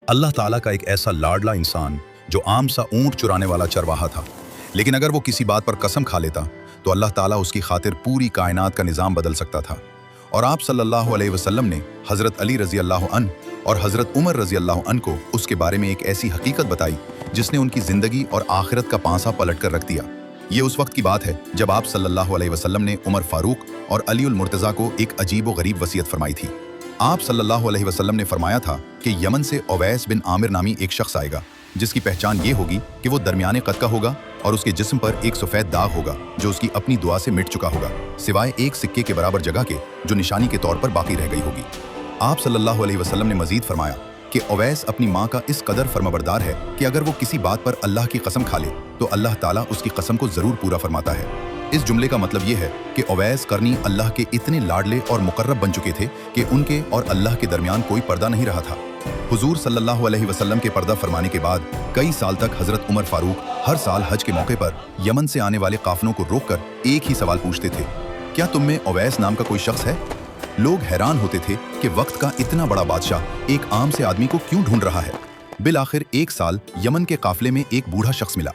अल्लाह ताला का एक ऐसा लाडला इंसान जो आम सा ऊंट चुराने वाला चरवाहा था, लेकिन अगर वो किसी बात पर कसम खा लेता तो अल्लाह ताला उसकी खातिर पूरी कायनात का निज़ाम बदल सकता था। और आप सल्लल्लाहु अलैहि वसल्लम ने हज़रत अली रज़ी अल्लाह अन्हु और हज़रत उमर रज़ी अल्लाह अन्हु को उसके बारे में एक ऐसी हकीकत बताई जिसने उनकी ज़िंदगी और आखिरत का पांसा पलट कर रख दिया। ये उस वक्त की बात है जब आप सल्लल्लाहु अलैहि वसल्लम ने उमर फारूक और अलीउल मुर्तज़ा को एक अजीब व गरीब वसीयत फरमाई थी। आप सल्लल्लाहु अलैहि वसल्लम ने फरमाया था कि यमन से उवैस बिन आमिर नामी एक शख्स आएगा जिसकी पहचान ये होगी कि वो दरमियाने कद का होगा और उसके जिस्म पर एक सफ़ेद दाग होगा जो उसकी अपनी दुआ से मिट चुका होगा, सिवाय एक सिक्के के बराबर जगह के जो निशानी के तौर पर बाकी रह गई होगी। आप सल्लल्लाहु अलैहि वसल्लम ने मजीद फरमाया कि उवैस अपनी माँ का इस कदर फर्माबरदार है कि अगर वो किसी बात पर अल्लाह की कसम खा ले तो अल्लाह ताला उसकी कसम को ज़रूर पूरा फरमाता है। इस जुमले का मतलब ये है कि उवैस करनी अल्लाह के इतने लाडले और मुकर्रब बन चुके थे कि उनके और अल्लाह के दरमियान कोई पर्दा नहीं रहा था। हुजूर सल्लल्लाहु अलैहि वसल्लम के पर्दा फरमाने के बाद कई साल तक हज़रत उमर फारूक हर साल हज के मौके पर यमन से आने वाले काफिलों को रोककर एक ही सवाल पूछते थे, क्या तुम में उवैस नाम का कोई शख्स है? लोग हैरान होते थे कि वक्त का इतना बड़ा बादशाह एक आम से आदमी को क्यों ढूंढ रहा है। बिल आखिर एक साल यमन के काफिले में एक बूढ़ा शख्स मिला।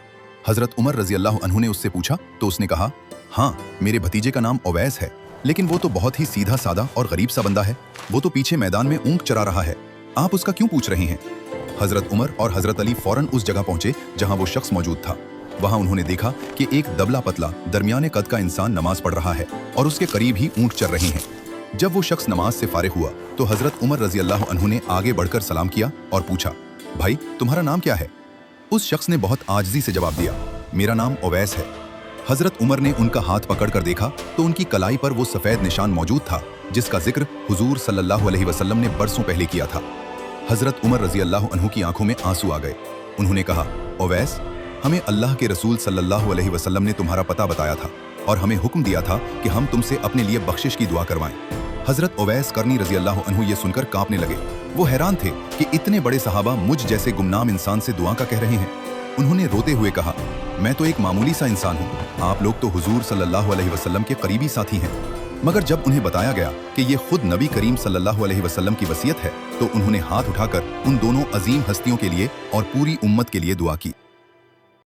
हज़रत उमर रज़ी अल्लाह अन्हु ने उससे पूछा तो उसने कहा, हाँ, मेरे भतीजे का नाम उवैस है, लेकिन वो तो बहुत ही सीधा सादा और गरीब सा बंदा है। वो तो पीछे मैदान में ऊंट चरा रहा है, आप उसका क्यों पूछ रहे हैं? हज़रत उमर और हज़रत अली फौरन उस जगह पहुंचे जहां वो शख्स मौजूद था। वहां उन्होंने देखा कि एक दबला पतला दरमियाने कद का इंसान नमाज पढ़ रहा है और उसके करीब ही ऊंट चर रहे हैं। जब वो शख्स नमाज से फारिग हुआ तो हज़रत उमर रज़ी अल्लाह अन्हु ने आगे बढ़कर सलाम किया और पूछा, भाई तुम्हारा नाम क्या है? उस शख्स ने बहुत आजिज़ी से जवाब दिया, मेरा नाम उवैस है। हज़रत उमर ने उनका हाथ पकड़कर देखा तो उनकी कलाई पर वो सफ़ेद निशान मौजूद था जिसका जिक्र हुजूर सल्लल्लाहु अलैहि वसल्लम ने बरसों पहले किया था। हज़रत उमर रज़ी अल्लाह अन्हु की आंखों में आंसू आ गए। उन्होंने कहा, उवैस, हमें अल्लाह के रसूल सल्लल्लाहु अलैहि वसल्लम ने तुम्हारा पता बताया था और हमें हुक्म दिया था कि हम तुमसे अपने लिए बख्शिश की दुआ करवाएं। हज़रत उवैस करनी रज़ी अल्लाह अन्हु ये सुनकर कांपने लगे। वो हैरान थे कि इतने बड़े सहाबा मुझ जैसे गुमनाम इंसान से दुआ का कह रहे हैं। उन्होंने रोते हुए कहा, मैं तो एक मामूली सा इंसान हूँ, आप लोग तो हुजूर सल्लल्लाहु अलैहि वसल्लम के करीबी साथी हैं। मगर जब उन्हें बताया गया कि ये खुद नबी करीम सल्लल्लाहु अलैहि वसल्लम की वसीयत है तो उन्होंने हाथ उठाकर उन दोनों अजीम हस्तियों के लिए और पूरी उम्मत के लिए दुआ की।